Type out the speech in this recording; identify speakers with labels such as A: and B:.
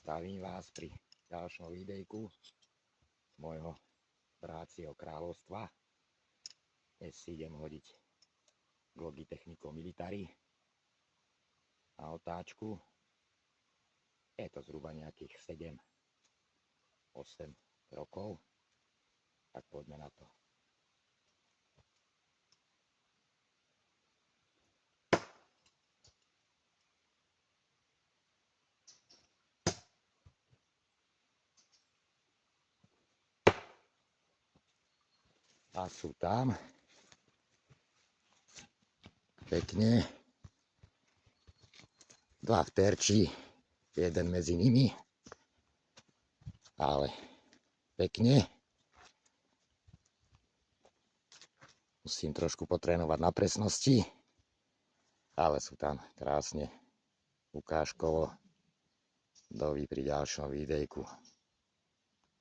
A: Zdravím vás pri ďalšom videjku z môjho brácieho kráľovstva. Dnes si idem hodiť Glocky Technico Military na otáčku. Je to zhruba nejakých 7-8 rokov. Tak poďme na to. A sú tam pekne dva v terči, jeden medzi nimi, ale pekne. Musím trošku potrénovať na presnosti, ale sú tam krásne ukážkovo. Dovi pri ďalšom videjku.